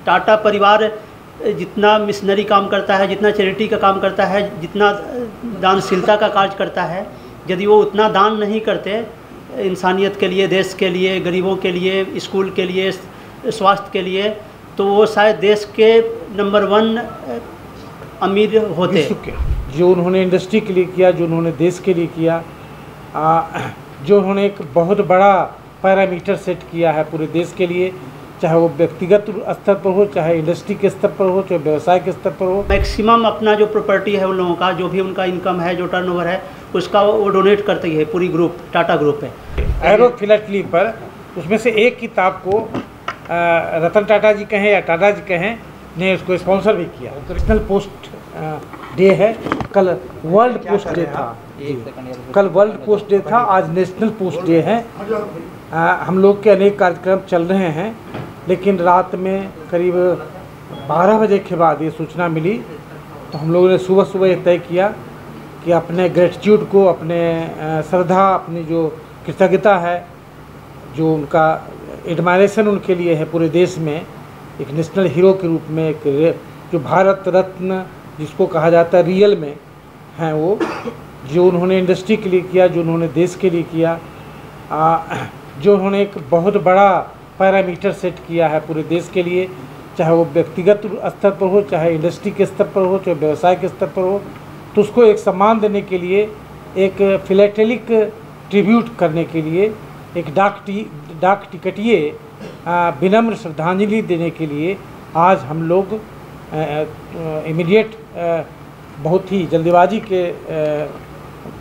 टाटा परिवार जितना मिशनरी काम करता है, जितना चैरिटी का काम करता है, जितना दानशीलता का कार्य करता है, यदि वो उतना दान नहीं करते इंसानियत के लिए, देश के लिए, गरीबों के लिए, स्कूल के लिए, स्वास्थ्य के लिए, तो वो शायद देश के नंबर 1 अमीर होते। जो उन्होंने इंडस्ट्री के लिए किया, जो उन्होंने देश के लिए किया, जो उन्होंने एक बहुत बड़ा पैरामीटर सेट किया है पूरे देश के लिए, चाहे वो व्यक्तिगत स्तर पर हो, चाहे इंडस्ट्री के स्तर पर हो, चाहे व्यवसाय के स्तर पर हो। मैक्सिमम अपना जो प्रॉपर्टी है उन लोगों का, जो भी उनका इनकम है, जो टर्नओवर है, उसका वो डोनेट करती है पूरी ग्रुप, टाटा ग्रुप है। एरो फिलैटली पर उसमें से एक किताब को रतन टाटा जी कहें या टाटा जी कहें ने उसको स्पॉन्सर भी किया। नेशनल पोस्ट डे है, कल वर्ल्ड पोस्ट डे था, कल वर्ल्ड पोस्ट डे था, आज नेशनल पोस्ट डे है। हम लोग के अनेक कार्यक्रम चल रहे हैं, लेकिन रात में करीब 12 बजे के बाद ये सूचना मिली, तो हम लोगों ने सुबह सुबह ये तय किया कि अपने ग्रेटिट्यूड को, अपने श्रद्धा, अपनी जो कृतज्ञता है, जो उनका एडमायरेशन उनके लिए है पूरे देश में, एक नेशनल हीरो के रूप में, एक जो भारत रत्न जिसको कहा जाता है रियल में हैं वो, जो उन्होंने इंडस्ट्री के लिए किया, जो उन्होंने देश के लिए किया, जो उन्होंने एक बहुत बड़ा पैरामीटर सेट किया है पूरे देश के लिए, चाहे वो व्यक्तिगत स्तर पर हो, चाहे इंडस्ट्री के स्तर पर हो, चाहे व्यवसाय के स्तर पर हो, तो उसको एक सम्मान देने के लिए, एक फिलैटेलिक ट्रिब्यूट करने के लिए, एक डाक टिकटिए विनम्र श्रद्धांजलि देने के लिए आज हम लोग इमीडिएट बहुत ही जल्दबाजी के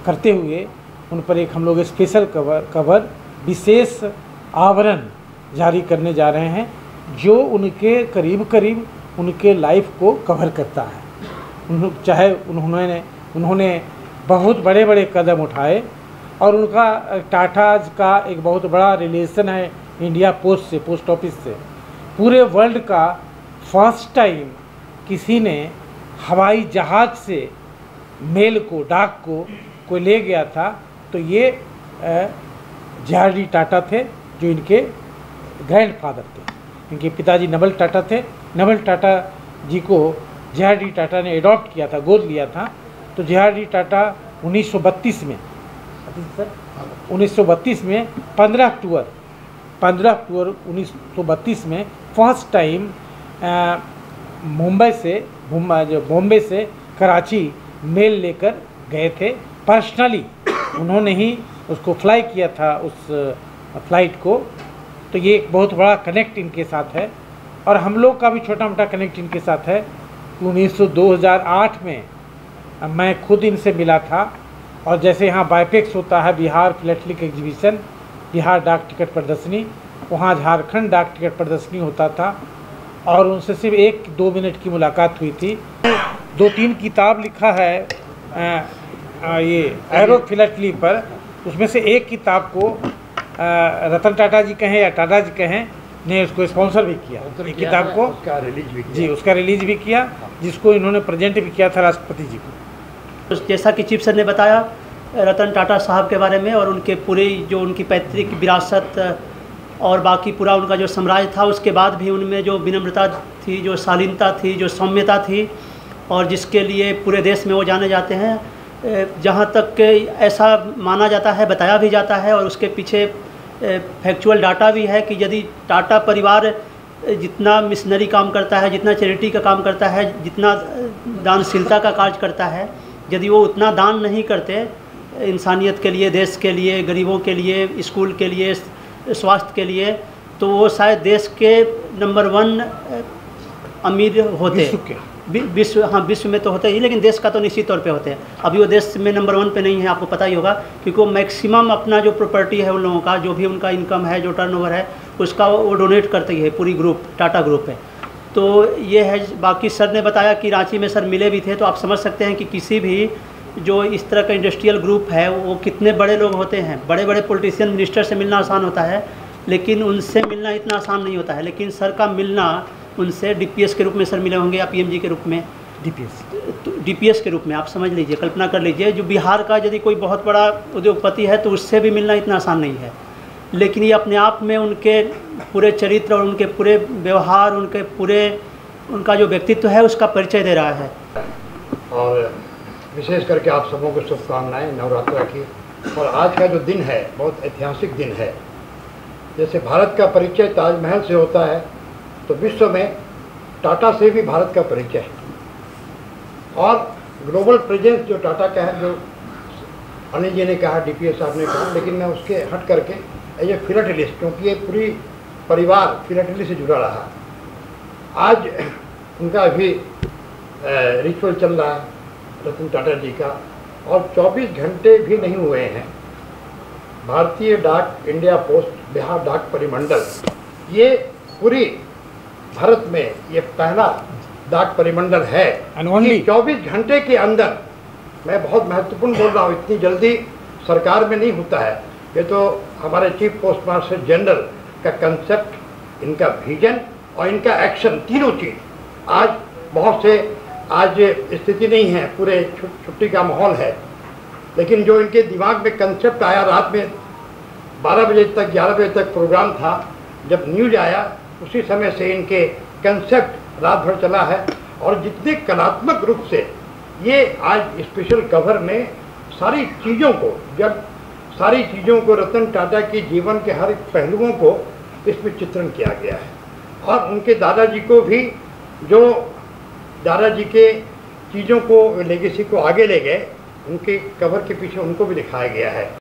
करते हुए उन पर एक हम लोग स्पेशल कवर विशेष आवरण जारी करने जा रहे हैं, जो उनके करीब करीब उनके लाइफ को कवर करता है। चाहे उन्होंने बहुत बड़े बड़े कदम उठाए, और उनका टाटा का एक बहुत बड़ा रिलेशन है इंडिया पोस्ट से, पोस्ट ऑफिस से। पूरे वर्ल्ड का फर्स्ट टाइम किसी ने हवाई जहाज़ से मेल को, डाक को ले गया था, तो ये JRD टाटा थे, जो इनके ग्रैंडफादर थे। इनके पिताजी नवल टाटा थे। नवल टाटा जी को JRD टाटा ने एडॉप्ट किया था, गोद लिया था। तो JRD टाटा 1932 में 15 अक्टूबर 1932 में फर्स्ट टाइम बॉम्बे से कराची मेल लेकर गए थे। पर्सनली उन्होंने ही उसको फ्लाई किया था, उस फ्लाइट को। तो ये एक बहुत बड़ा कनेक्ट इनके साथ है, और हम लोग का भी छोटा मोटा कनेक्ट इनके साथ है। 2008 में मैं खुद इनसे मिला था, और जैसे यहाँ बाइपेक्स होता है, बिहार फिलैटेलिक एग्जीबिशन, बिहार डाक टिकट प्रदर्शनी, वहाँ झारखंड डाक टिकट प्रदर्शनी होता था, और उनसे सिर्फ 1-2 मिनट की मुलाकात हुई थी। 2-3 किताब लिखा है ये एरो फिलैटली पर। उसमें से एक किताब को रतन टाटा जी कहें या टाटा जी कहें ने उसको स्पॉन्सर भी किया। एक किताब को उसका रिलीज भी किया, जिसको इन्होंने प्रेजेंट भी किया था राष्ट्रपति जी को। जैसा कि चीफ सर ने बताया रतन टाटा साहब के बारे में, और उनके पूरे जो उनकी पैतृक विरासत और बाकी पूरा उनका जो साम्राज्य था, उसके बाद भी उनमें जो विनम्रता थी, जो शालीनता थी, जो सौम्यता थी, और जिसके लिए पूरे देश में वो जाने जाते हैं। जहाँ तक ऐसा माना जाता है, बताया भी जाता है, और उसके पीछे फैक्चुअल डाटा भी है कि यदि टाटा परिवार जितना मिशनरी काम करता है, जितना चैरिटी का काम करता है, जितना दानशीलता का कार्य करता है, यदि वो उतना दान नहीं करते इंसानियत के लिए, देश के लिए, गरीबों के लिए, स्कूल के लिए, स्वास्थ्य के लिए, तो वो शायद देश के नंबर 1 अमीर होते। विश्व में तो होते ही, लेकिन देश का तो निश्चित तौर पे होते हैं। अभी वो देश में नंबर 1 पे नहीं है, आपको पता ही होगा, क्योंकि वो मैक्सिमम अपना जो प्रॉपर्टी है उन लोगों का, जो भी उनका इनकम है, जो टर्नओवर है, उसका वो डोनेट करती है पूरी ग्रुप, टाटा ग्रुप है। तो ये है। बाकी सर ने बताया कि रांची में सर मिले भी थे, तो आप समझ सकते हैं कि किसी भी जो इस तरह का इंडस्ट्रियल ग्रुप है वो कितने बड़े लोग होते हैं। बड़े बड़े पॉलिटिशियन, मिनिस्टर से मिलना आसान होता है, लेकिन उनसे मिलना इतना आसान नहीं होता है। लेकिन सर का मिलना उनसे DPS के रूप में सर मिले होंगे, या PMG के रूप में, DPS के रूप में आप समझ लीजिए, कल्पना कर लीजिए। जो बिहार का यदि कोई बहुत बड़ा उद्योगपति है तो उससे भी मिलना इतना आसान नहीं है। लेकिन ये अपने आप में उनके पूरे चरित्र और उनके पूरे व्यवहार, उनका जो व्यक्तित्व है उसका परिचय दे रहा है। और विशेष करके आप सबों को शुभकामनाएं नवरात्रा की। और आज का जो दिन है बहुत ऐतिहासिक दिन है। जैसे भारत का परिचय ताजमहल से होता है, तो विश्व में टाटा से भी भारत का परिचय है। और ग्लोबल प्रेजेंस जो टाटा का है, जो अनिल जी ने कहा, DPS साहब ने कहा, लेकिन मैं उसके हट करके एज ए फिलाटेलिस्ट, क्योंकि ये पूरी परिवार फिलाटेली से जुड़ा रहा। आज उनका अभी रिचुअल चल रहा है रतन टाटा जी का, और 24 घंटे भी नहीं हुए हैं। भारतीय डाक, इंडिया पोस्ट, बिहार डाक परिमंडल, ये पूरी भारत में ये पहला डाक परिमंडल है कि 24 घंटे के अंदर, मैं बहुत महत्वपूर्ण बोल रहा हूँ, इतनी जल्दी सरकार में नहीं होता है। ये तो हमारे चीफ पोस्ट मास्टर जनरल का कंसेप्ट, इनका विजन और इनका एक्शन, तीनों चीज़ आज बहुत से आज स्थिति नहीं है, पूरे छुट्टी का माहौल है, लेकिन जो इनके दिमाग में कंसेप्ट आया, रात में 12 बजे तक 11 बजे तक प्रोग्राम था, जब न्यूज आया उसी समय से इनके कंसेप्ट रात भर चला है। और जितने कलात्मक रूप से ये आज स्पेशल कवर में सारी चीज़ों को रतन टाटा की जीवन के हर पहलुओं को इसमें चित्रण किया गया है। और उनके दादाजी को भी, जो दादाजी के चीज़ों को, लेगेसी को आगे ले गए, उनके कवर के पीछे उनको भी दिखाया गया है।